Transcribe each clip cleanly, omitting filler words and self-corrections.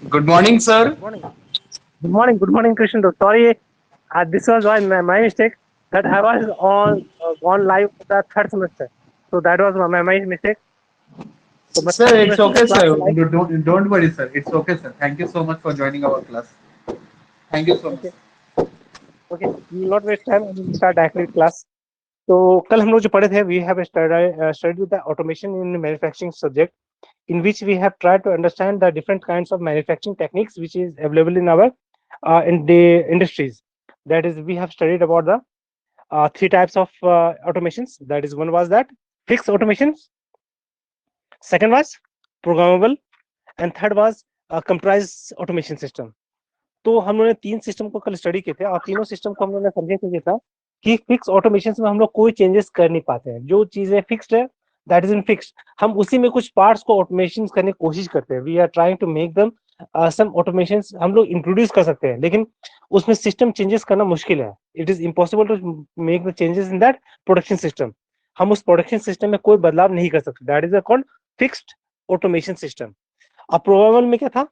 Good morning, sir. Good morning. Good morning, Christian. Sorry, this was my mistake that I was on live for the third semester. So that was my mistake. So my Sir, third it's semester का okay, class sir. चला. Don't worry, sir. It's okay, sir. Thank you so much for joining our class. Thank you so much. Okay, okay. We will not waste time and we'll start directly with class. तो कल हम लोग जो पढ़े थे, we have studied with the automation in manufacturing subject, in which we have tried to understand the different kinds of manufacturing techniques which is available in our in the industries. That is, we have studied about the three types of automations. That is, one was that fixed automations, second was programmable, and third was computerized automation system. तो हम लोगों ने तीन system को कल study किए थे और तीनों सिस्टम को हम लोगों ने समझे थे ये था कि फिक्स ऑटोमेशन में हम लोग कोई चेंजेस कर नहीं पाते हैं, जो चीजें फिक्स्ड है दैट इज इन फिक्स्ड, हम उसी में कुछ पार्ट्स को ऑटोमेशन करने की कोशिश करते हैं, we are trying to make them some automation हम लोग इंट्रोड्यूस कर सकते हैं, लेकिन उसमें सिस्टम चेंजेस करना मुश्किल है, it is impossible to make the changes in that production system, हम उस प्रोडक्शन सिस्टम में कोई बदलाव नहीं कर सकते, that is called fixed automation system. अब प्रोग्रामेबल में क्या था,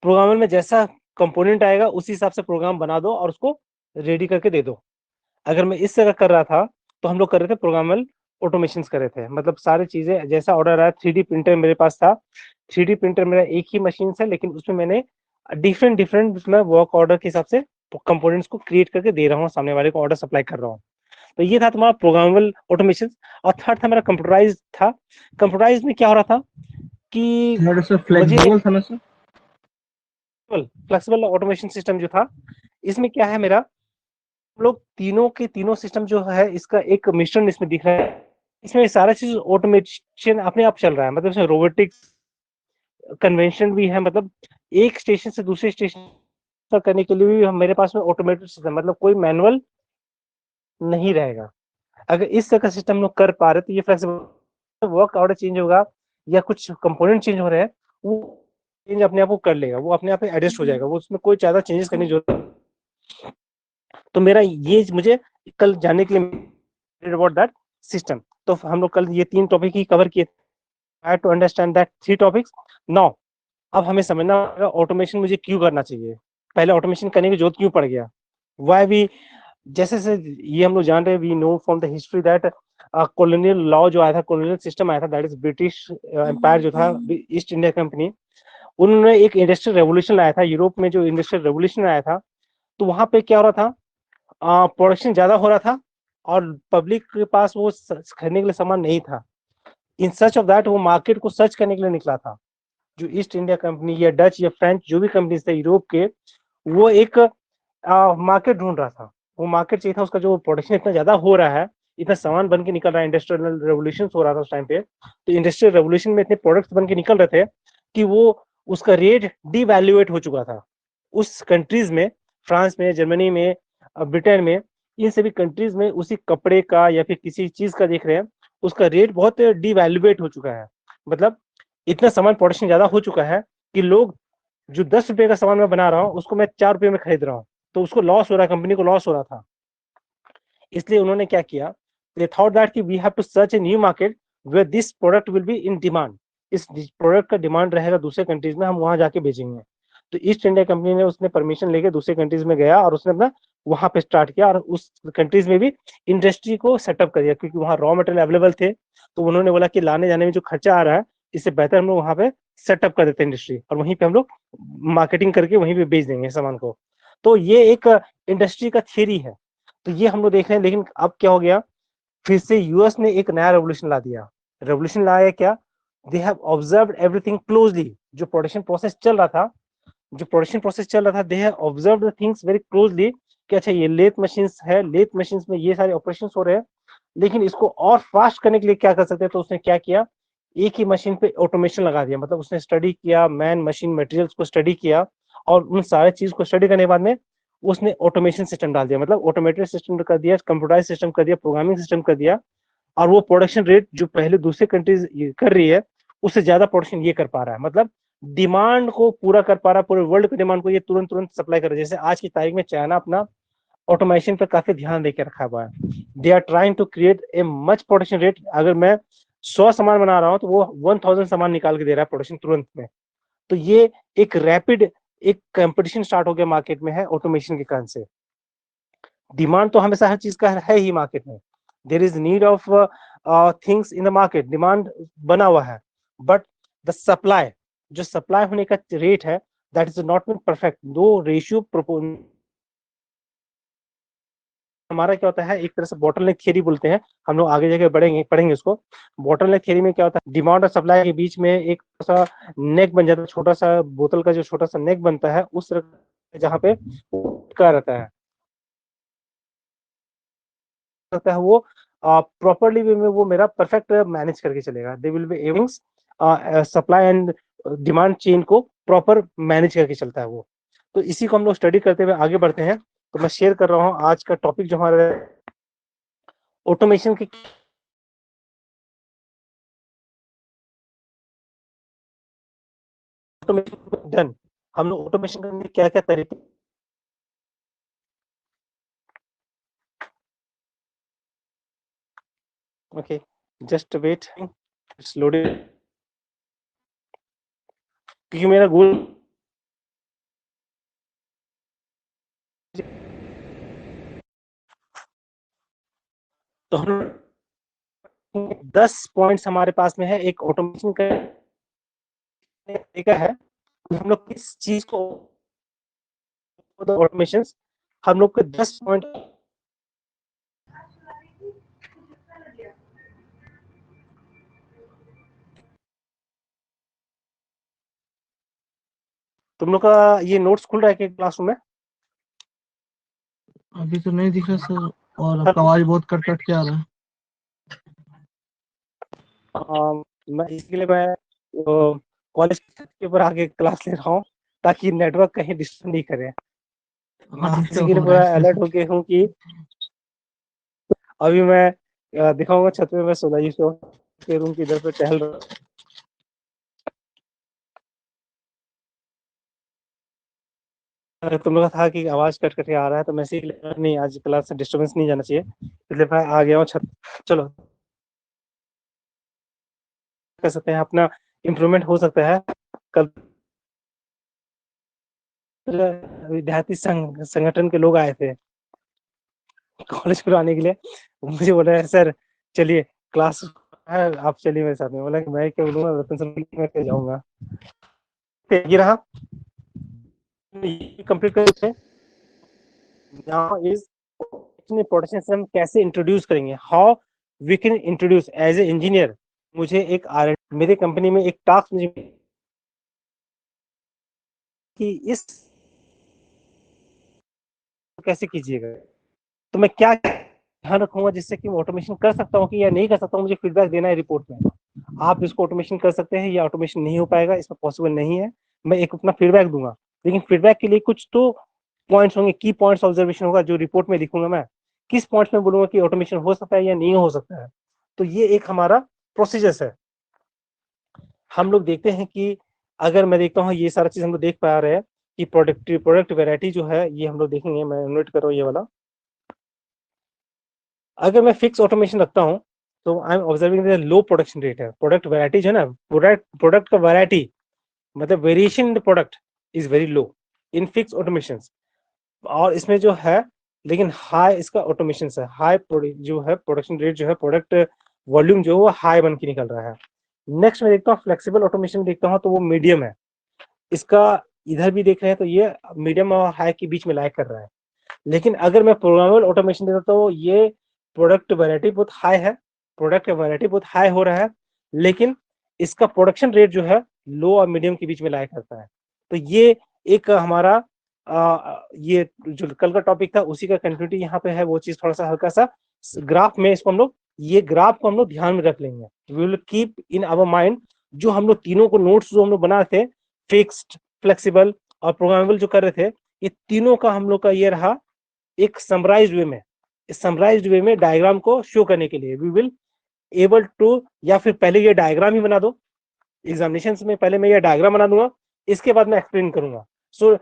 प्रोग्रामर में जैसा कंपोनेंट आएगा उसी हिसाब से प्रोग्राम बना दो और उसको रेडी करके दे दो। अगर मैं इस तरह कर रहा था तो हम लोग कर रहे थे प्रोग्रामल ऑटोमेशन कर रहे थे, मतलब सारी चीजें जैसा ऑर्डर आया, 3D प्रिंटर मेरे पास था, 3D प्रिंटर मेरा एक ही मशीन है लेकिन उसमें मैंने डिफरेंट डिफरेंट उसमें वर्क ऑर्डर के हिसाब से कंपोनेंट्स को क्रिएट करके दे रहा हूँ, सामने वाले को ऑर्डर सप्लाई कर रहा हूँ। तो ये था तुम्हारा प्रोग्रामेबल ऑटोमेशन। और थर्ड था मेरा कंप्यूटराइज था। कंप्यूटराइज में क्या हो रहा था कि Not sir, मुझे flexible था ना sir? फ्लेक्सिबल ऑटोमेशन सिस्टम जो था, इसमें क्या है, मेरा हम लोग तीनों के तीनों सिस्टम जो है इसका एक मिश्रण इसमें दिख रहा है, इसमें सारा चीज ऑटोमेशन अपने आप चल रहा है, मतलब इसमें रोबोटिक्स कन्वेंशन भी है, मतलब एक स्टेशन से दूसरे स्टेशन तक करने के लिए भी मेरे पास में ऑटोमेटेड सिस्टम, मतलब कोई मैनुअल नहीं रहेगा। अगर इस तरह का सिस्टम लोग कर पा रहे तो ये फ्लेक्सिबल वर्क ऑर्डर चेंज होगा या कुछ कंपोनेंट चेंज हो रहे हैं, वो चेंज अपने आप वो कर लेगा, वो अपने आप एडजस्ट हो जाएगा, वो उसमें कोई ज्यादा चेंजेस करने की जरूरत। तो मेरा ये मुझे कल जानने के लिए अबाउट दैट सिस्टम, तो हम लोग कल ये तीन टॉपिक ही कवर किए, I to understand that three topics now. अब हमें समझना होगा ऑटोमेशन मुझे क्यों करना चाहिए, पहले ऑटोमेशन करने की जरूरत क्यों पड़ गया, वाई वी, जैसे से ये हम लोग जान रहे हैं, we know from the history that colonial law जो आया था, कॉलोनियल सिस्टम आया था, दैट इज ब्रिटिश एम्पायर जो था, ईस्ट इंडिया कंपनी, उन्होंने एक इंडस्ट्रियल रेवोल्यूशन लाया था यूरोप में, जो इंडस्ट्रियल रेवोल्यूशन आया था तो वहां पे क्या हो रहा था, प्रोडक्शन ज्यादा हो रहा था और पब्लिक के पास वो खरीदने के लिए सामान नहीं था, इन सर्च ऑफ दैट वो मार्केट को सर्च करने के लिए निकला था, जो ईस्ट इंडिया कंपनी या डच या फ्रेंच जो भी कंपनीज थे यूरोप के, वो एक मार्केट ढूंढ रहा था, वो मार्केट चाहिए था, उसका जो प्रोडक्शन इतना ज्यादा हो रहा है, इतना सामान बन के निकल रहा है, इंडस्ट्रियल रेवोल्यूशन हो रहा था उस टाइम पे, तो इंडस्ट्रियल रेवोल्यूशन में इतने प्रोडक्ट्स बन के निकल रहे थे कि वो उसका रेट डिवैल्यूएट हो चुका था उस कंट्रीज में, फ्रांस में, जर्मनी में, ब्रिटेन में, इन सभी कंट्रीज में उसी कपड़े का या फिर किसी चीज का देख रहे हैं, उसका रेट बहुत डिवैल्यूएट हो चुका है, मतलब इतना सामान प्रोडक्शन ज्यादा हो चुका है कि लोग, जो 10 रुपए का सामान मैं बना रहा हूँ उसको मैं 4 रुपए में खरीद रहा हूँ, तो उसको लॉस हो रहा है, कंपनी को लॉस हो रहा था, इसलिए उन्होंने क्या किया, दे थॉट दैट कि we have to search a new market where this product will be in demand, इस प्रोडक्ट का डिमांड रहेगा दूसरे कंट्रीज में, हम वहां जाके बेचेंगे। तो ईस्ट इंडिया कंपनी ने उसने परमिशन लेके दूसरे कंट्रीज में गया और उसने अपना वहां पे स्टार्ट किया और उस कंट्रीज में भी इंडस्ट्री को सेटअप कर दिया, क्योंकि वहां रॉ मटेरियल अवेलेबल थे, तो उन्होंने बोला कि लाने जाने में जो खर्चा आ रहा है इससे बेहतर हम लोग वहां पे सेटअप कर देते हैं इंडस्ट्री, और वहीं पे हम लोग मार्केटिंग करके वहीं पे बेच देंगे सामान को। तो ये एक इंडस्ट्री का थियरी है, तो ये हम लोग देख रहे हैं, लेकिन अब क्या हो गया, फिर से यूएस ने एक नया रेवोल्यूशन ला दिया। रेवोल्यूशन लाया क्या, they have observed everything closely, जो प्रोडक्शन प्रोसेस चल रहा था, जो प्रोडक्शन प्रोसेस चल रहा था, they have observed the things very closely कि अच्छा ये लेथ मशीन्स है, लेथ मशीन्स में ये सारे ऑपरेशंस हो रहे हैं, लेकिन इसको और फास्ट करने के लिए क्या कर सकते हैं, तो उसने क्या किया, एक ही मशीन पे ऑटोमेशन लगा दिया, मतलब उसने स्टडी किया, मैन मशीन मटेरियल्स को स्टडी किया, और उन सारे चीज को स्टडी करने के बाद में उसने ऑटोमेशन सिस्टम डाल दिया, मतलब ऑटोमेटेड सिस्टम कर दिया, कंप्यूटराइज सिस्टम कर दिया, प्रोग्रामिंग सिस्टम कर दिया, और वो प्रोडक्शन रेट जो पहले दूसरे कंट्रीज कर रही है उससे ज्यादा प्रोडक्शन ये कर पा रहा है, मतलब डिमांड को पूरा कर पा रहा है, पूरे वर्ल्ड के डिमांड को ये तुरंत तुरंत सप्लाई कर रहा है। जैसे आज की तारीख में चाइना अपना ऑटोमेशन पर काफी ध्यान देकर रखा हुआ है, they are trying to create a much production rate, अगर मैं 100 सामान बना रहा हूँ तो वो 1000 सामान निकाल के दे रहा है प्रोडक्शन तुरंत में, तो ये एक रैपिड एक कंपटीशन स्टार्ट हो गया मार्केट में है ऑटोमेशन के कारण से। डिमांड तो हमेशा हर चीज का है ही मार्केट में, there is need of things in the market, demand बना हुआ है, बट द सप्लाई, जो सप्लाई होने का रेट है that is not been perfect, दो रेशियो हमारा क्या होता है, एक तरह से बॉटलनेक थ्योरी बोलते हैं, हम लोग आगे जाके पढ़ेंगे उसको। बॉटलनेक थ्योरी में क्या होता है, डिमांड और सप्लाई के बीच में एक सा नेक बन जाता है, छोटा सा बोतल का जो छोटा सा नेक बनता है उस तरह, जहाँ पे का रहता है वो प्रॉपरली वे में वो मेरा परफेक्ट मैनेज करके चलेगा, they will be having supply and demand chain को प्रॉपर मैनेज करके चलता है वो। तो इसी को हम लोग स्टडी करते हुए आगे बढ़ते हैं। तो मैं शेयर कर रहा हूँ आज का टॉपिक जो हमारा ऑटोमेशन की ऑटोमेशन डन, हम लोग ऑटोमेशन करने के क्या क्या तरीके, okay just wait, it's loaded, क्योंकि मेरा गोल तो हम 10 पॉइंट्स हमारे पास में है एक ऑटोमेशन का तरीका है, हम लोग किस चीज को ऑटोमेशन, हम लोग के 10 पॉइंट, तुम लोग का ये नोट्स खुल रहा है कि क्लासरूम में? अभी तो नहीं दिख रहा सर, और आपका आवाज बहुत कट कट के आ रहा है। मैं इसके लिए मैं कॉलेज के ऊपर आके क्लास ले रहा हूँ ताकि नेटवर्क कहीं डिस्टर्ब नहीं करे। हाँ, इसी के लिए पूरा अलर्ट हो गया हूँ कि अभी मैं दिखाऊंगा छत पे, मैं सोनाई के रूम की इधर पे टहल रहा हूँ। तुम लोग का था कि आवाज कट कट के आ रहा है, तो मैं इसी नहीं, आज क्लास से डिस्टर्बेंस नहीं जाना चाहिए, इसलिए मैं आ गया हूँ छत। चलो कर सकते हैं, अपना इम्प्रूवमेंट हो सकता है। कल विद्यार्थी संगठन के लोग आए थे कॉलेज खुलवाने के लिए, मुझे बोला सर चलिए क्लास है, आप चलिए मेरे साथ में। बोला कि मैं क्या बोलूंगा, रतन सर मैं क्या जाऊंगा। ये रहा, कंप्लीट करते नाउ इज प्रोडक्शन सिस्टम कैसे इंट्रोड्यूस करेंगे, how we can introduce as a engineer. मुझे एक मेरे कंपनी में एक टास्क मुझे कि इस कैसे कीजिएगा, तो मैं क्या ध्यान रखूंगा जिससे कि मैं ऑटोमेशन कर सकता हूँ कि या नहीं कर सकता हूँ, मुझे फीडबैक देना है रिपोर्ट में। आप इसको ऑटोमेशन कर सकते हैं या ऑटोमेशन नहीं हो पाएगा, इसमें पॉसिबल नहीं है, मैं एक अपना फीडबैक दूंगा, लेकिन फीडबैक के लिए कुछ तो पॉइंट्स होंगे, की पॉइंट्स ऑब्जर्वेशन होगा जो रिपोर्ट में लिखूंगा मैं, किस पॉइंट्स में बोलूंगा कि ऑटोमेशन हो सकता है या नहीं हो सकता है। तो ये एक हमारा प्रोसीजर है। हम लोग देखते हैं कि अगर मैं देखता हूँ ये सारा चीज हम लोग देख पा रहे हैं कि प्रोडक्ट वैरायटी जो है ये हम लोग देखेंगे, मैं नोट कर रहा हूँ ये वाला। अगर मैं फिक्स ऑटोमेशन रखता हूँ तो I am observing low production rate है, प्रोडक्ट वैरायटी जो है ना, प्रोडक्ट का वैरायटी मतलब variation in the product is very low in fix automation. और इसमें जो है लेकिन हाई इसका ऑटोमेशन है, हाई जो है प्रोडक्शन रेट जो है, प्रोडक्ट वॉल्यूम जो है वो हाई बन के निकल रहा है। नेक्स्ट मैं देखता हूँ फ्लेक्सिबल ऑटोमेशन देखता हूँ तो वो मीडियम है, इसका इधर भी देख रहे हैं तो ये मीडियम और हाई के बीच में लाइक कर रहा है। लेकिन अगर मैं प्रोग्रामेबल ऑटोमेशन देता तो ये प्रोडक्ट वैरायटी बहुत हाई है, प्रोडक्ट वैरायटी बहुत हाई हो रहा है, लेकिन इसका प्रोडक्शन रेट जो है लो और मीडियम के बीच में लाया करता है। तो ये एक हमारा ये जो कल का टॉपिक था उसी का कंटिन्यूटी यहाँ पे है, वो चीज थोड़ा सा हल्का सा ग्राफ में इसको हम लोग, ये ग्राफ को हम लोग ध्यान में रख लेंगे, we will keep in our mind. जो हम लोग तीनों को नोट्स जो हम लोग बना थे, फिक्स्ड, फ्लेक्सिबल और प्रोग्रामेबल जो कर रहे थे, ये तीनों का हम लोग का ये रहा एक समराइज्ड वे में, समराइज्ड वे में डायग्राम को शो करने के लिए वी विल एबल टू, या फिर पहले ये डायग्राम ही बना दो एग्जामिनेशन में, पहले मैं ये डायग्राम बना दूंगा, इसके बाद मैं एक्सप्लेन करूंगा। So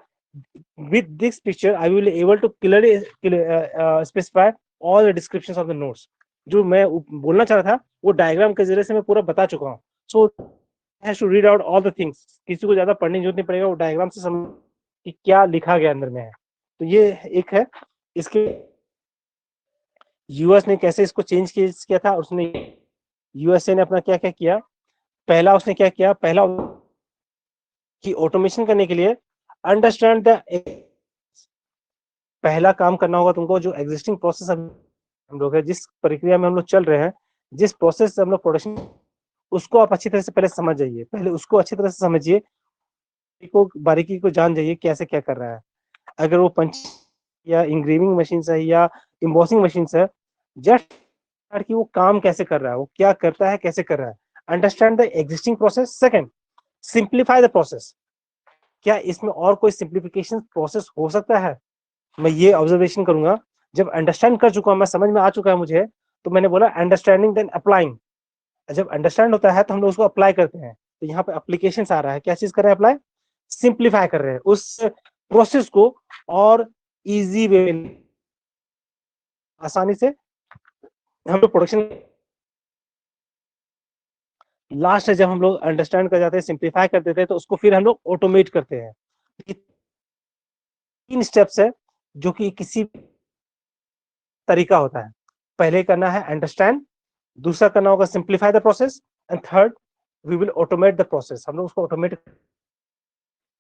with this picture I will able to clearly specify all the descriptions of the notes. जो मैं बोलना चाह रहा था वो डायग्राम के जरिए से मैं पूरा बता चुका हूँ। So has to read out all the things, किसी को ज्यादा पढ़ने की जरूरत नहीं पड़ेगा, वो डायग्राम से समझ कि क्या लिखा गया अंदर में है। तो ये एक है। इसके यूएस ने कैसे इसको चेंज किया था, उसने यूएसए ने अपना क्या क्या किया। पहला उसने क्या किया, पहला कि ऑटोमेशन करने के लिए अंडरस्टैंड द, पहला काम करना होगा तुमको जो एग्जिस्टिंग प्रोसेस हम लोग है, जिस प्रक्रिया में हम लोग चल रहे हैं, जिस प्रोसेस से हम लोग प्रोडक्शन, उसको आप अच्छी तरह से पहले समझ जाइए, पहले उसको अच्छी तरह से समझिए, को बारीकी को जान जाइए कैसे क्या कर रहा है। अगर वो पंच या इंग्रेविंग मशीन है या इम्बॉसिंग मशीन है, जस्ट कि वो काम कैसे कर रहा है, वो क्या करता है, कैसे कर रहा है। Understand the existing process. Second, simplify the process. क्या इसमें और कोई सिंप्लीफिकेशन प्रोसेस हो सकता है, मैं ये ऑब्जर्वेशन करूंगा। जब अंडरस्टैंड कर चुका हूं, मैं समझ में आ चुका है मुझे, तो मैंने बोला अंडरस्टैंडिंग देन अप्लाइंग। जब अंडरस्टैंड होता है तो हम लोग उसको अप्लाई करते हैं। तो यहाँ पे एप्लीकेशन आ रहा है, क्या चीज कर रहे हैं, अप्लाई, सिंप्लीफाई कर रहे हैं उस प्रोसेस को, और इजी वे, आसानी से हम लोग प्रोडक्शन। लास्ट है जब हम लोग अंडरस्टैंड कर जाते हैं, सिंप्लीफाई कर देते हैं, तो उसको फिर हम लोग ऑटोमेट करते हैं। 3 स्टेप्स है जो कि किसी तरीका होता है। पहले करना है अंडरस्टैंड, दूसरा करना होगा simplify the process, and third we will automate the process. हम लोग उसको ऑटोमेट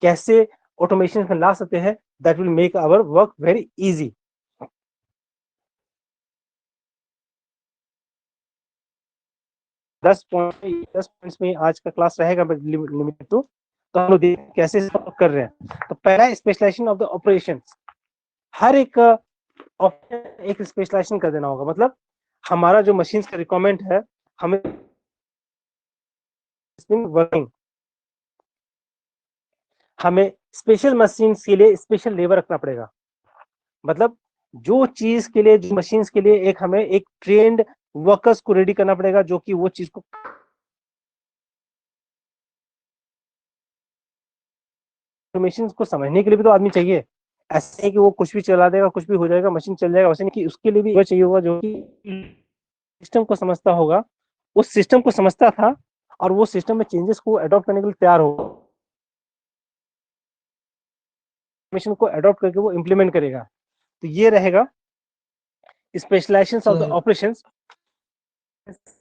कैसे ऑटोमेशन में ला सकते हैं, that will make our work very easy. दस पॉइंट्स में आज का क्लास रहेगा लिमिटेड टू। तो हम लोग कैसे कर रहे हैं। तो पहला स्पेशलाइजेशन ऑफ द ऑपरेशन, हर एक एक स्पेशलाइजेशन कर देना होगा। मतलब हमारा जो मशीन का रिक्वायरमेंट है, हमें वर्किंग, हमें स्पेशल मशीन के लिए स्पेशल लेबर रखना पड़ेगा। मतलब जो चीज के लिए, जो मशीन के लिए एक हमें एक ट्रेंड वर्कर्स को रेडी करना पड़ेगा, जो कि वो चीज को मशीन को समझने के लिए भी तो आदमी चाहिए। ऐसे नहीं कि वो कुछ भी चला देगा, कुछ भी हो जाएगा, मशीन चल जाएगा, वैसे नहीं कि उसके लिए भी वो चाहिए होगा जो कि सिस्टम को समझता होगा, उस सिस्टम को समझता था, और वो सिस्टम में चेंजेस को अडॉप्ट करने के लिए तैयार होगा, मशीन को अडॉप्ट करके वो इंप्लीमेंट करेगा। तो ये रहेगा specialisation of the sir operations.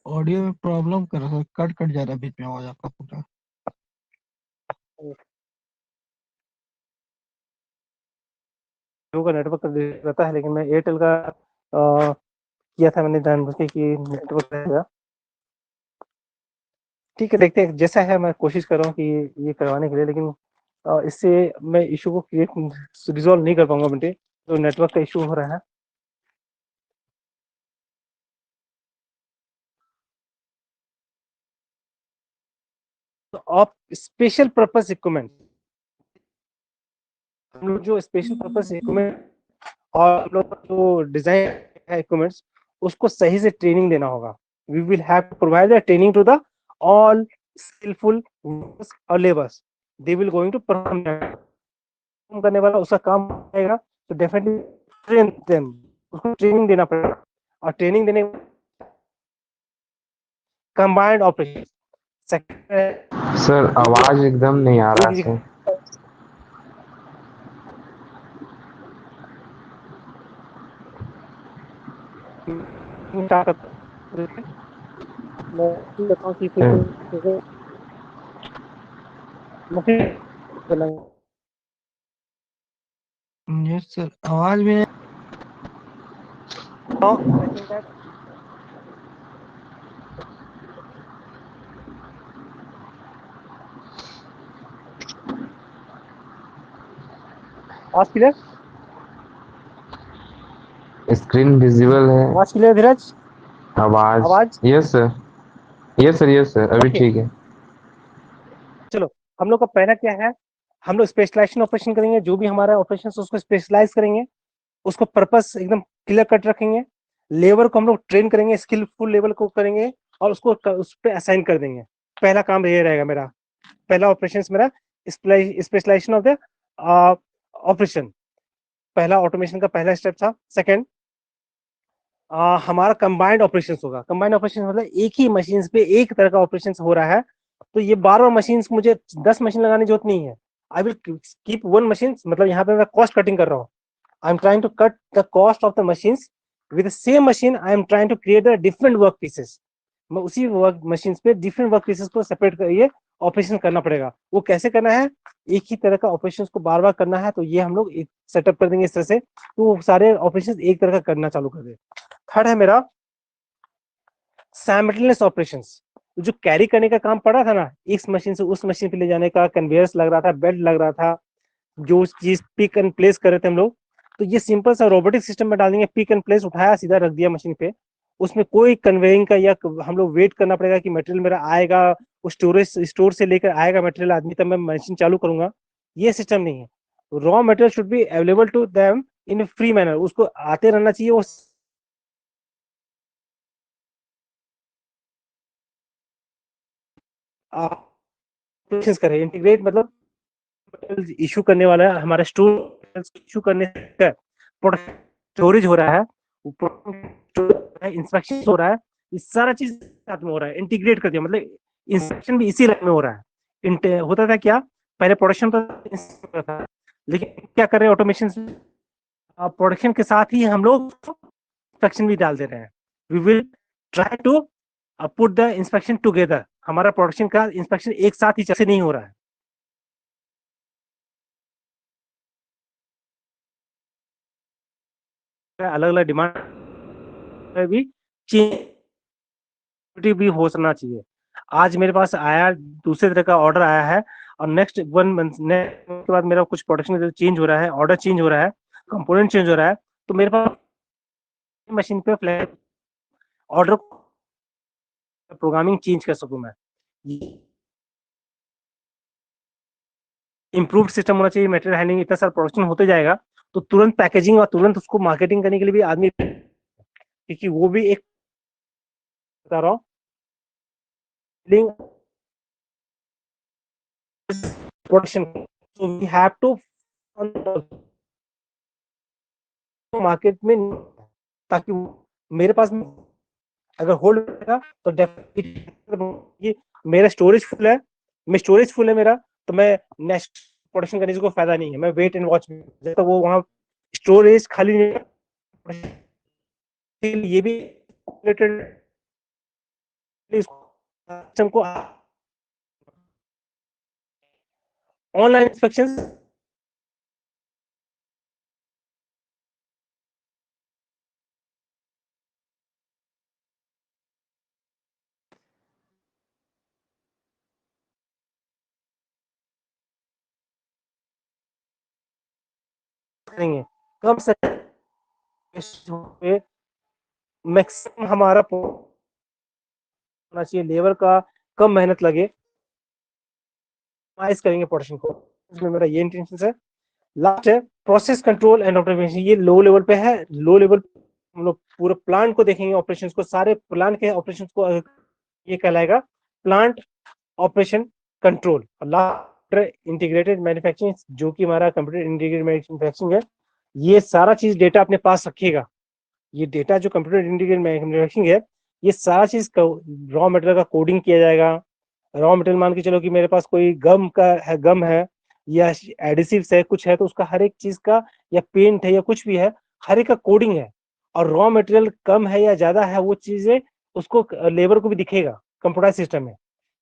Audio में प्रॉब्लम कर रहा है, कट कट जा रहा है बीच में आवाज आपका पूरा। का नेटवर्क रहता है, लेकिन मैं एयरटेल का किया था मैंने ध्यान रखे कि नेटवर्क रहेगा। ठीक है, देखते हैं जैसा है, मैं कोशिश कर रहा हूँ कि ये करवाने के लिए, लेकिन इससे मैं इशू को रिजॉल्व नहीं कर पाऊंगा बेटे, तो नेटवर्क का इशू हो रहा है। तो आप स्पेशल पर्पस इक्विपमेंट, हम लोग जो स्पेशल पर्पस इक्विपमेंट और हम लोग जो डिजाइन है इक्विपमेंट्स, उसको सही से ट्रेनिंग देना होगा। We will have to provide the training to the all skillful workers और labours, they will going to perform करने वाला उसका काम आएगा। तो डेफिनेटली ट्रेन देम, उसको ट्रेनिंग देना पड़ेगा, और ट्रेनिंग देने कंबाइंड ऑपरेशन। सर आवाज एकदम नहीं आ रहा है सर। यस सर, आवाज भी नहीं। आवाज क्लियर, स्क्रीन विजिबल है। आवाज क्लियर धीरज, आवाज आवाज yes sir, yes sir, yes sir, अभी ओके। ठीक है। चलो, हम लोग का पहला क्या है, हम लोग स्पेशलाइजेशन ऑपरेशन करेंगे। जो भी हमारा ऑपरेशन उसको स्पेशलाइज करेंगे, उसको पर्पस एकदम क्लियर कट रखेंगे। लेबर को हम लोग ट्रेन करेंगे, स्किलफुल लेबर को करेंगे, और उसको उस पर असाइन कर देंगे। पहला काम ये रहेगा मेरा, पहला ऑपरेशन मेरा स्पेशलाइजेशन ऑफ द ऑपरेशन, पहला ऑटोमेशन का पहला स्टेप था। सेकंड, हमारा कंबाइंड ऑपरेशन होगा। कंबाइंड ऑपरेशन मतलब एक ही मशीन पे एक तरह का ऑपरेशन हो रहा है, तो ये बार बार मशीन, मुझे 10 मशीन लगाने की जरूरत नहीं है। I will keep one machine, मतलब यहाँ पे मैं कॉस्ट कटिंग कर रहा हूँ। I am trying to cut the cost of the machines with the same machine. I am trying to create the different work pieces. मैं उसी वर्क मशीन पे डिफरेंट वर्क पीसेस को सेपरेट करिए operation करना पड़ेगा। वो कैसे करना है, एक ही तरह का ऑपरेशन को बार बार करना है, तो ये हम लोग सेटअप कर देंगे इस तरह से, तो वो सारे ऑपरेशन एक तरह का करना चालू कर दे। थर्ड है मेरा साइमल्टेनियस ऑपरेशंस। जो कैरी करने का काम पड़ा था ना, इस मशीन से उस मशीन पे ले जाने का, कन्वेयर्स लग रहा था, बेल्ट लग रहा था, जो चीज पिक एंड प्लेस कर रहे थे हम लोग, तो ये सिंपल सा रोबोटिक सिस्टम में डाल देंगे। पिक एंड प्लेस, उठाया सीधा रख दिया मशीन पे। उसमें कोई कन्वेइंग का या हम लोग वेट करना पड़ेगा कि मटेरियल मेरा आएगा, वो स्टोरेज स्टोर से लेकर आएगा मटेरियल आदमी तब मैं मशीन चालू करूंगा, ये सिस्टम नहीं है। Raw material should be available to them in free manner, उसको आते रहना चाहिए। वो ऑपरेशंस करे, इंटीग्रेट मतलब इशू करने वाला है हमारा स्टोर इशू करने का स्टोरेज हो रहा है, इंस्पेक्शन हो रहा है, ये सारा चीज साथ में हो रहा है। इंटीग्रेट कर दिया, मतलब इंस्पेक्शन भी इसी लाइन में हो रहा है। होता था क्या, पहले प्रोडक्शन तो था, लेकिन क्या कर रहे हैं ऑटोमेशन, प्रोडक्शन के साथ ही हम लोग इंस्पेक्शन भी डाल दे रहे हैं। We will try to put the inspection together. हमारा प्रोडक्शन का इंस्पेक्शन एक साथ ही जैसे नहीं हो रहा है। अलग अलग डिमांड भी चेंज भी हो सकना चाहिए। आज मेरे पास आया, दूसरे तरह का ऑर्डर आया है, और नेक्स्ट 1 मंथ के बाद मेरा कुछ प्रोडक्शन चेंज हो रहा है, ऑर्डर चेंज हो रहा है, कंपोनेंट चेंज हो रहा है, तो मेरे पास मशीन पे फ्लैग ऑर्डर प्रोग्रामिंग चेंज कर सकूं मैं। इम्प्रूव्ड सिस्टम होना चाहिए। मटेरियल हैंडलिंग, इतना सारा प्रोडक्शन होते जाएगा तो तुरंत पैकेजिंग और तुरंत उसको मार्केटिंग करने के लिए भी आदमी, क्योंकि वो भी एक बता रहा हूँ production, so we have to market में, ताकि मेरे पास अगर होल्ड रहेगा तो डेफिनेटली मेरा स्टोरेज फुल है, मैं स्टोरेज फुल है मेरा, तो मैं नेक्स्ट प्रोडक्शन करने से कोई फायदा नहीं है। मैं वेट एंड वॉच, जब तक वो वहाँ स्टोरेज खाली नहीं, ये भी सिस्टम को ऑनलाइन इंस्पेक्शन करेंगे कम से मैक्सिमम हमारा होना चाहिए, लेबर का कम मेहनत लगे, करेंगे प्रोडक्शन को। इसमें मेरा ये इंटेंशन है। लास्ट है प्रोसेस कंट्रोल एंड ऑटोमेशन। ये लो लेवल पे है। लो लेवल हम लोग पूरे प्लांट को देखेंगे, ऑपरेशंस को, सारे प्लांट के ऑपरेशंस को, ये कहलाएगा plant operation control. Last integrated manufacturing, जो कि हमारा कंप्यूटर इंटीग्रेटेड मैन्युफैक्चरिंग है। ये सारा चीज डेटा अपने पास रखिएगा। ये डेटा जो कंप्यूटर इंटीग्रेटेड मैन्युफैक्चरिंग है, ये सारा चीज रॉ मटेरियल का कोडिंग किया जाएगा। रॉ मटेरियल मान के चलो कि मेरे पास कोई गम है या एडिसिव्स है, कुछ है, तो उसका हर एक चीज का, या पेंट है या कुछ भी है, हर एक का कोडिंग है। और रॉ मटेरियल कम है या ज्यादा है, वो चीजें उसको लेबर को भी दिखेगा कंप्यूटर सिस्टम में,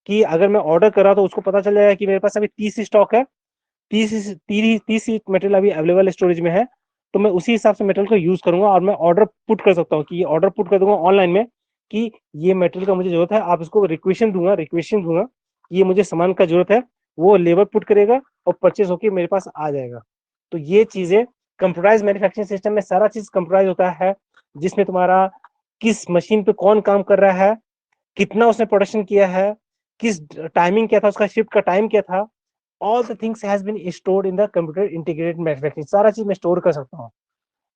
कि अगर मैं ऑर्डर कर रहा तो उसको पता चल जाएगा कि मेरे पास अभी 30 स्टॉक है, 30 मटेरियल अभी अवेलेबल स्टोरेज में है, तो मैं उसी हिसाब से मटेरियल को यूज करूंगा। और मैं ऑर्डर पुट कर सकता हूँ कि ये ऑर्डर पुट कर दूंगा ऑनलाइन में कि ये मटेरियल का मुझे जरूरत है, आप इसको रिक्वेशन दूंगा ये मुझे सामान का जरूरत है, वो लेबर पुट करेगा और परचेज होकर मेरे पास आ जाएगा। तो ये चीजें कंप्यूटराइज मैन्युफैक्चरिंग सिस्टम में सारा चीज कंप्यूटराइज होता है, जिसमें तुम्हारा किस मशीन पे कौन काम कर रहा है, कितना उसने प्रोडक्शन किया है, किस टाइमिंग क्या था, उसका शिफ्ट का टाइम क्या था, all the things has been stored in the computer integrated manufacturing. सारा चीज मैं स्टोर कर सकता हूँ।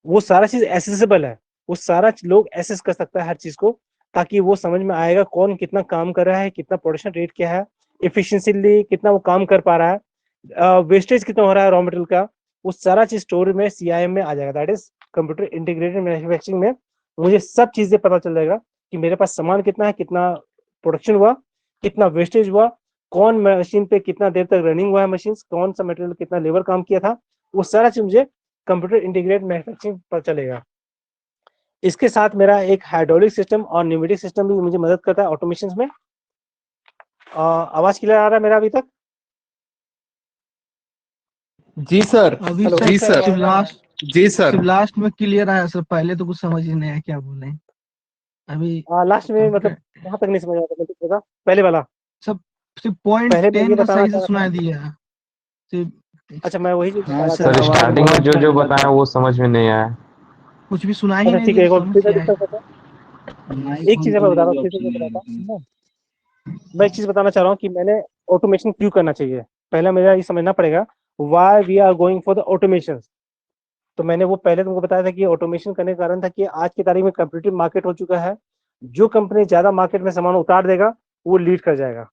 वो सारा चीज एसेसिबल है, वो सारा लोग एसेस कर सकता है हर चीज को, ताकि वो समझ में आएगा कौन कितना काम कर रहा है, कितना प्रोडक्शन रेट क्या है, इफिशियंसीली कितना वो काम कर पा रहा है, वेस्टेज कितना हो रहा है रॉ मटेरियल का, वो सारा चीज स्टोर में सीआईएम में आ जाएगा। That is computer integrated manufacturing में मुझे सब चीजें पता चल जाएगा कि मेरे पास सामान कितना है, कितना प्रोडक्शन हुआ, कितना वेस्टेज हुआ, कौन मशीन पे कितना देर तक रनिंग हुआ है मशीन, कौन सा मटेरियल कितना लेबर काम किया था, वो सारा चीज मुझे कंप्यूटर इंटीग्रेट मैन्युफैक्चरिंग पर चलेगा। इसके साथ मेरा एक हाइड्रोलिक सिस्टम और न्यूमेटिक सिस्टम भी मुझे मदद करता है ऑटोमेशन में। आवाज क्लियर आ रहा है मेरा अभी तक? जी सर। अभी हेलो सर जी सर। जी सर। सिर्फ लास्ट में क्लियर आया सर, पहले तो कुछ समझ ही नहीं आया क्या बोले अभी। लास्ट में अब मतलब कहाँ तक नहीं समझ आया था, पहले वाला? सब सिर्फ पॉइंट पहले मैं 10 ये का बताना सही से चाह रहा सुनाई था। दिया सिर्फ। अच्छा, मैं वही चीज हाँ बताना सर, चाह सर रहा था। आवाज स्टार्टिंग में बहुत जो जो धीमा था। बताया वो समझ में नहीं आया। कुछ भी सुना ही अच्छा नहीं ठीक है, दिया, एक और समझ फिर से क्या है। discuss करते हैं। एक चीज है मैं बता रहा हूँ, फिर से मैं बताता हूँ ना। मैं एक चीज बताना चाह रहा हूँ कि मैंने ऑटोमेशन क्यों करना चाहिए। पहला मेरा ये समझना पड़ेगा why we are going for the automation. तो मैंने वो पहले तुमको बताया था कि ऑटोमेशन करने का कारण था कि आज की तारीख में कंपटीटिव मार्केट हो चुका है। जो कंपनी ज्यादा मार्केट में सामान उतार देगा वो लीड कर जाएगा।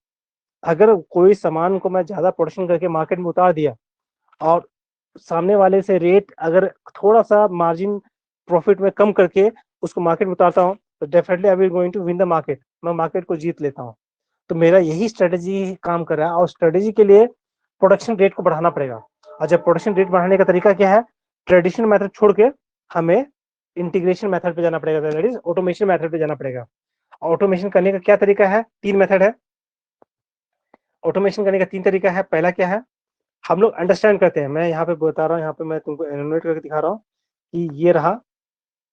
अगर कोई सामान को मैं ज्यादा प्रोडक्शन करके मार्केट में उतार दिया और सामने वाले से रेट अगर थोड़ा सा मार्जिन प्रॉफिट में कम करके उसको मार्केट में उतारता हूँ, तो definitely I will going to win the market. मैं मार्केट को जीत लेता हूँ। तो मेरा यही स्ट्रेटेजी काम कर रहा है, और स्ट्रेटेजी के लिए प्रोडक्शन रेट को बढ़ाना पड़ेगा। और जब प्रोडक्शन रेट बढ़ाने का तरीका क्या है, ट्रेडिशनल मेथड छोड़ के हमें इंटीग्रेशन मेथड पे जाना पड़ेगा, दैट इज ऑटोमेशन मेथड पे जाना पड़ेगा। ऑटोमेशन करने का क्या तरीका है? 3 मेथड है। ऑटोमेशन करने का 3 तरीका है। पहला क्या है, हम लोग अंडरस्टैंड करते हैं। मैं यहाँ पे बता रहा हूँ, यहाँ पे मैं तुमको एनिमेट करके दिखा रहा हूँ कि ये रहा।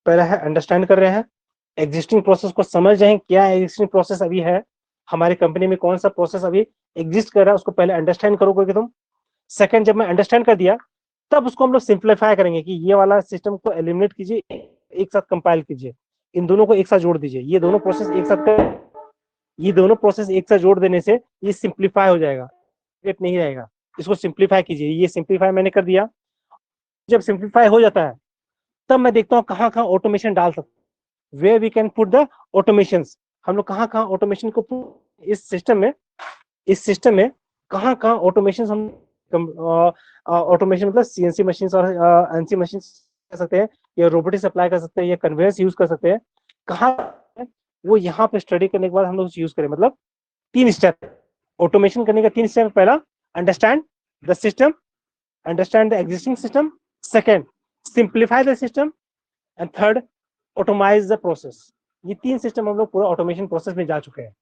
पहला है अंडरस्टैंड कर रहे हैं, एग्जिस्टिंग प्रोसेस को समझ रहे हैं, क्या एग्जिस्टिंग प्रोसेस अभी है हमारी कंपनी में, कौन सा प्रोसेस अभी एग्जिस्ट कर रहा है, उसको पहले अंडरस्टैंड करो करके तुम। सेकंड, जब मैं अंडरस्टैंड कर दिया तब उसको हम लोग सिंप्लीफाई करेंगे कि ये वाला सिस्टम को एलिमिनेट कीजिए, एक साथ कंपाइल कीजिए, इन दोनों को एक साथ जोड़ दीजिए, ये दोनों प्रोसेस एक साथ कर, ये दोनों प्रोसेस एक साथ जोड़ देने से ये सिंप्लीफाई हो जाएगा, रेट नहीं रहेगा। इसको सिंप्लीफाई कीजिए, ये सिंप्लीफाई मैंने कर दिया। जब सिंप्लीफाई हो जाता है तब मैं देखता हूँ कहाँ कहाँ ऑटोमेशन डाल सकते, where we can put the automation. हम लोग कहाँ कहाँ ऑटोमेशन को इस सिस्टम में, इस सिस्टम में कहाँ कहाँ ऑटोमेशन हम ऑटोमेशन मतलब सीएनसी मशीन और एनसी मशीन कर सकते हैं, या रोबोटिक्स अप्लाई कर सकते हैं, या कन्वेयर्स यूज कर सकते हैं, कहाँ वो यहाँ पे स्टडी करने के बाद हम लोग यूज करें। मतलब 3 स्टेप ऑटोमेशन करने का, 3 स्टेप। पहला, understand the system, understand the existing system. Second, simplify the system. And third, automate the process. ये 3 सिस्टम हम लोग पूरा ऑटोमेशन प्रोसेस में जा चुके हैं।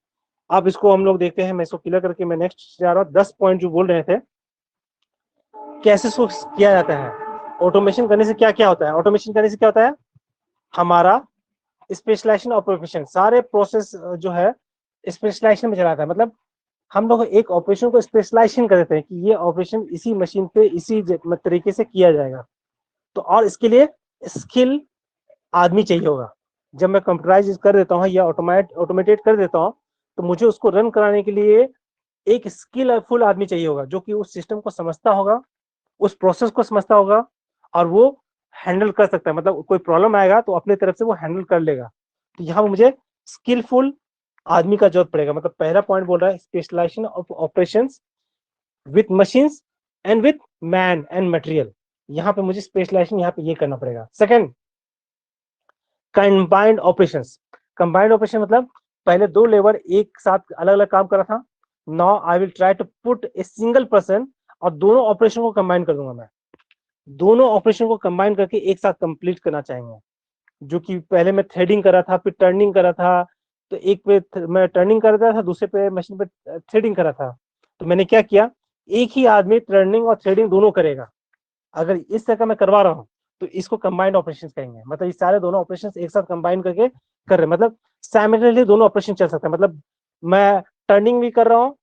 अब इसको हम लोग देखते हैं, मैं इसको क्लियर करके मैं नेक्स्ट जा रहा हूँ। 10 पॉइंट जो बोल रहे थे कैसे इसको किया जाता है, ऑटोमेशन करने से क्या क्या होता है। ऑटोमेशन करने से क्या होता है, हमारा स्पेशलाइजेशन ऑफ प्रोफेशन, सारे प्रोसेस जो है स्पेशलाइजेशन में चलाता है। मतलब हम लोग एक ऑपरेशन को स्पेशलाइजेशन कर देते हैं कि ये ऑपरेशन इसी मशीन पे इसी तरीके से किया जाएगा। तो और इसके लिए स्किल आदमी चाहिए होगा। जब मैं कंप्यूटराइज कर देता हूँ या ऑटोमेटेड कर देता हूँ, तो मुझे उसको रन कराने के लिए एक स्किलफुल आदमी चाहिए होगा, जो कि उस सिस्टम को समझता होगा, उस प्रोसेस को समझता होगा, और वो हैंडल कर सकता है। मतलब कोई प्रॉब्लम आएगा तो अपने तरफ से वो हैंडल कर लेगा। तो यहाँ मुझे स्किलफुल आदमी का जरूरत पड़ेगा। मतलब पहला पॉइंट बोल रहा है specialization of operations with machines and with man and material. यहाँ पे मुझे स्पेशलाइजेशन यहाँ पे ये करना पड़ेगा। Second, combined operations. Combined operation मतलब पहले 2 लेबर एक साथ अलग अलग काम कर रहा था, now I will try to put a single person और दोनों ऑपरेशन को कंबाइन कर दूंगा। मैं दोनों ऑपरेशन को कंबाइन करके एक साथ कंप्लीट करना चाहेंगे। जो कि पहले मैं थ्रेडिंग कर रहा था, फिर टर्निंग कर रहा था, तो एक पे मैं टर्निंग कर रहा था, दूसरे पे मशीन पे थ्रेडिंग कर रहा था। तो मैंने क्या किया, एक ही आदमी टर्निंग और थ्रेडिंग दोनों करेगा। अगर इस तरह का मैं करवा रहा हूँ तो इसको कंबाइंड ऑपरेशन कहेंगे। मतलब ये सारे दोनों ऑपरेशन एक साथ कंबाइन करके कर रहे हैं, मतलब साइमल्टेनियसली दोनों ऑपरेशन चल सकते हैं। मतलब मैं टर्निंग भी कर रहा हूँ,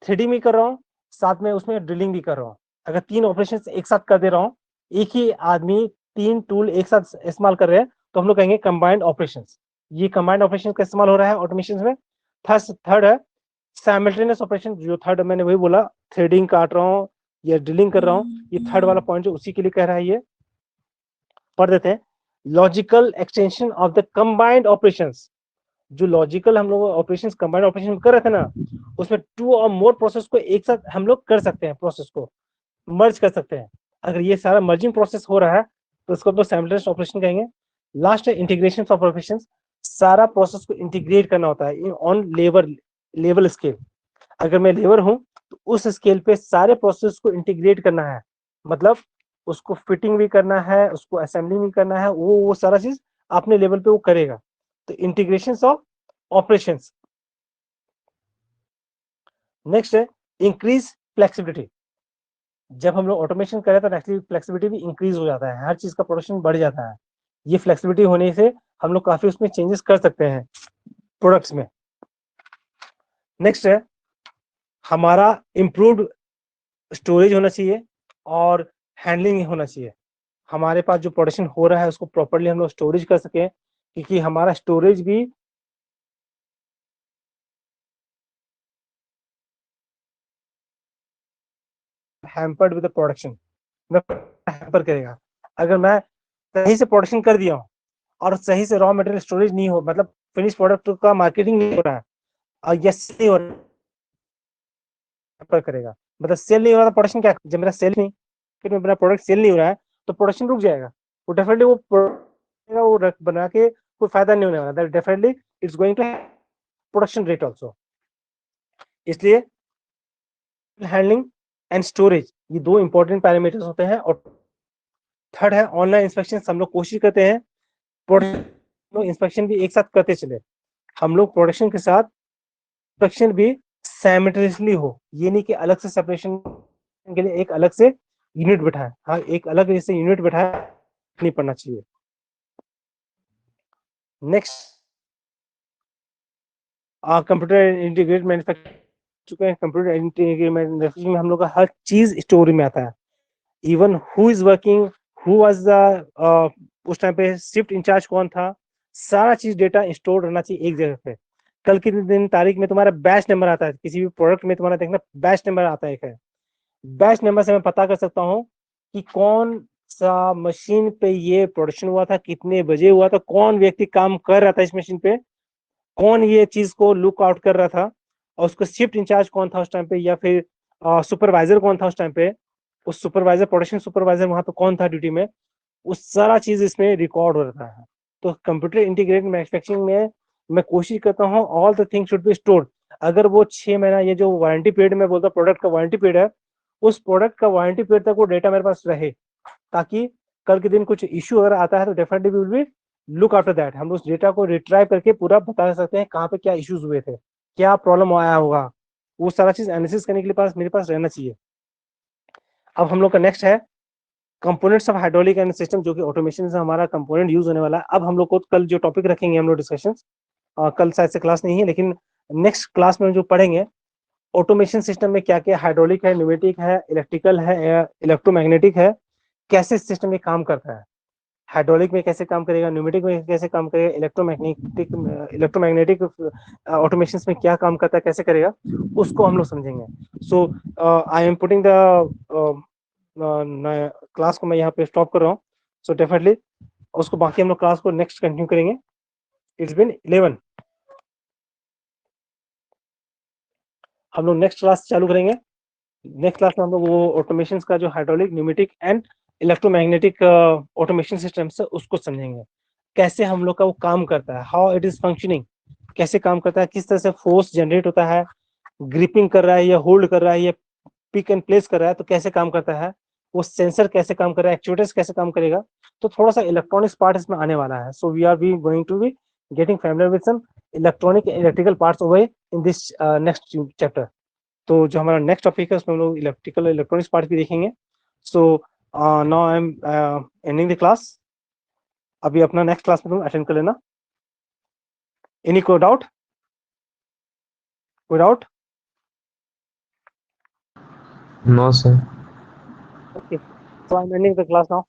थ्रेडिंग भी कर रहा हूँ, साथ में उसमें ड्रिलिंग भी कर रहा हूँ। अगर 3 ऑपरेशन एक साथ कर दे रहा हूँ, एक ही आदमी 3 टूल एक साथ इस्तेमाल कर रहे हैं, तो हम लोग कहेंगे कंबाइंड ऑपरेशन। ये कंबाइंड ऑपरेशन का इस्तेमाल हो रहा है ऑटोमेशन में। थर्ड है साइमल्टेनियस ऑपरेशन। जो थर्ड मैंने वही बोला, थ्रेडिंग काट रहा हूँ या ड्रिलिंग कर रहा हूँ, ये थर्ड वाला पॉइंट जो उसी के लिए कह रहा है। ये पढ़ देते हैं, logical extension of the combined operations. जो लॉजिकल हम लोग ऑपरेशंस कंबाइंड ऑपरेशन कर रहे थे ना, उसमें 2 और मोर प्रोसेस को एक साथ हम लोग कर सकते हैं, प्रोसेस को मर्ज कर सकते हैं। अगर ये सारा मर्जिंग प्रोसेस हो रहा है तो उसको हम लोग साइमल्टेनियस ऑपरेशन कहेंगे। लास्ट है इंटीग्रेशन ऑफ ऑपरेशंस। सारा प्रोसेस को इंटीग्रेट करना होता है ऑन लेवल स्केल। अगर मैं लेबर हूँ तो उस स्केल पे सारे प्रोसेस को इंटीग्रेट करना है, मतलब उसको फिटिंग भी करना है, उसको असेंबलिंग भी करना है, वो सारा चीज अपने लेवल पे वो करेगा। तो इंटीग्रेशन ऑफ ऑपरेशंस। नेक्स्ट है इंक्रीज फ्लेक्सिबिलिटी। जब हम लोग ऑटोमेशन करें तो एक्चुअली फ्लेक्सिबिलिटी भी इंक्रीज हो जाता है, हर चीज का प्रोडक्शन बढ़ जाता है। ये फ्लेक्सिबिलिटी होने से हम लोग काफी उसमें चेंजेस कर सकते हैं प्रोडक्ट्स में। नेक्स्ट है हमारा इम्प्रूव्ड स्टोरेज होना चाहिए और हैंडलिंग होना चाहिए। हमारे पास जो प्रोडक्शन हो रहा है उसको प्रॉपर्ली हम लोग स्टोरेज कर सकें, क्योंकि हमारा स्टोरेज भी hampered with the production, hamper करेगा। अगर मैं सही से प्रोडक्शन कर दिया हूँ और सही से रॉ मटेरियल स्टोरेज नहीं हो, मतलब फिनिश प्रोडक्ट का मार्केटिंग नहीं हो रहा है और यस नहीं हो रहा करेगा, मतलब सेल नहीं हो रहा, प्रोडक्शन क्या, जब मेरा सेल नहीं, फिर मेरा प्रोडक्ट सेल नहीं हो रहा है तो प्रोडक्शन रुक जाएगा। वो डेफिनेटली वो बना के कोई फायदा नहीं होने वाला, definitely it's going to production rate also. इसलिए हैंडलिंग एंड स्टोरेज ये दो इंपॉर्टेंट पैरामीटर्स होते हैं। और थर्ड है ऑनलाइन इंस्पेक्शन। हम लोग कोशिश करते हैं प्रोडक्शन इंस्पेक्शन भी एक साथ करते चले, हम लोग प्रोडक्शन के साथ इंस्पेक्शन भी साइमल्टेनियसली हो, ये नहीं कि अलग से सेपरेशन के लिए एक अलग से यूनिट बैठाए, हाँ एक अलग जैसे यूनिट बैठाए नहीं पड़ना चाहिए। नेक्स्ट कंप्यूटर इंटीग्रेटेड मैन्युफैक्चरिंग चुके हैं। कंप्यूटर इंटीग्रेटेड मैन्युफैक्चरिंग में हम लोग का हर चीज स्टोरी में आता है, even who is working, who was the उस टाइम पे शिफ्ट इंचार्ज कौन था, सारा चीज डेटा स्टोर रहना चाहिए एक जगह पे। कल की दिन तारीख में तुम्हारा बैच नंबर आता है, किसी भी प्रोडक्ट में तुम्हारा देखना बैच नंबर आता है। बैच नंबर से मैं पता कर सकता हूँ कि कौन सा मशीन पे ये प्रोडक्शन हुआ था, कितने बजे हुआ था, कौन व्यक्ति काम कर रहा था इस मशीन पे, कौन ये चीज को लुक आउट कर रहा था, और उसको शिफ्ट इंचार्ज कौन था उस टाइम पे, या फिर सुपरवाइजर कौन था उस टाइम पे, उस सुपरवाइजर प्रोडक्शन सुपरवाइजर वहां पे कौन था ड्यूटी में, उस सारा चीज इसमें रिकॉर्ड हो रहता है। तो कंप्यूटर इंटीग्रेटेड मैन्युफैक्चरिंग में मैं कोशिश करता हूँ all the things should be stored. अगर वो 6 महीना ये जो वारंटी पीरियड में बोलता प्रोडक्ट का वारंटी पीरियड है, उस प्रोडक्ट का वारंटी पीरियड तक वो डेटा मेरे पास रहे, ताकि कल के दिन कुछ इश्यू अगर आता है तो definitely we will be look after that. हम उस डेटा को रिट्राइव करके पूरा बता सकते हैं कहाँ पे क्या इश्यूज हुए थे, क्या प्रॉब्लम आया होगा, वो सारा चीज एनालिसिस करने के लिए मेरे पास रहना चाहिए। अब हम लोग का नेक्स्ट है components of hydraulic and system, जो कि ऑटोमेशन से हमारा कंपोनेंट यूज होने वाला है। अब हम लोग को कल जो टॉपिक रखेंगे हम लोग डिस्कशन, कल शायद से क्लास नहीं है लेकिन नेक्स्ट क्लास में जो पढ़ेंगे ऑटोमेशन सिस्टम में क्या क्या हाइड्रोलिक है, न्यूमेटिक है, इलेक्ट्रिकल है, इलेक्ट्रोमैग्नेटिक है, कैसे सिस्टम में काम करता है, हाइड्रोलिक में कैसे काम करेगा, न्यूमेटिक में कैसे काम करेगा, इलेक्ट्रोमैग्नेटिक ऑटोमेशन में क्या काम करता है, कैसे करेगा, उसको हम लोग समझेंगे। So I am putting the class को मैं यहाँ पे स्टॉप कर रहा हूँ। सो डेफिनेटली उसको बाकी हम लोग क्लास को नेक्स्ट कंटिन्यू करेंगे। इट्स बिन 11, हम लोग नेक्स्ट क्लास चालू करेंगे। नेक्स्ट क्लास में हम लोग वो ऑटोमेशन का जो hydraulic, pneumatic and electromagnetic automation system है उसको समझेंगे, कैसे हम लोग का वो काम करता है, हाउ इट इज फंक्शनिंग, कैसे काम करता है, किस तरह से फोर्स जनरेट होता है, ग्रिपिंग कर रहा है या होल्ड कर रहा है या पिक एंड प्लेस कर रहा है तो कैसे काम करता है, वो सेंसर कैसे काम कर रहा है, एक्चुएटर्स कैसे काम करेगा। तो थोड़ा सा इलेक्ट्रॉनिक्स पार्ट इसमें आने वाला है। So we are be going to be getting familiar with some electronic electrical parts over in this next chapter. तो जो हमारा नेक्स्ट टॉपिक है उसमें हम लोग इलेक्ट्रिकल इलेक्ट्रॉनिक्स पार्ट भी देखेंगे। So now I am ending the class. अभी अपना नेक्स्ट क्लास में तुम अटेंड कर लेना। एनी को डाउट? कोई doubt? No, sir. Okay, so I am ending the class now.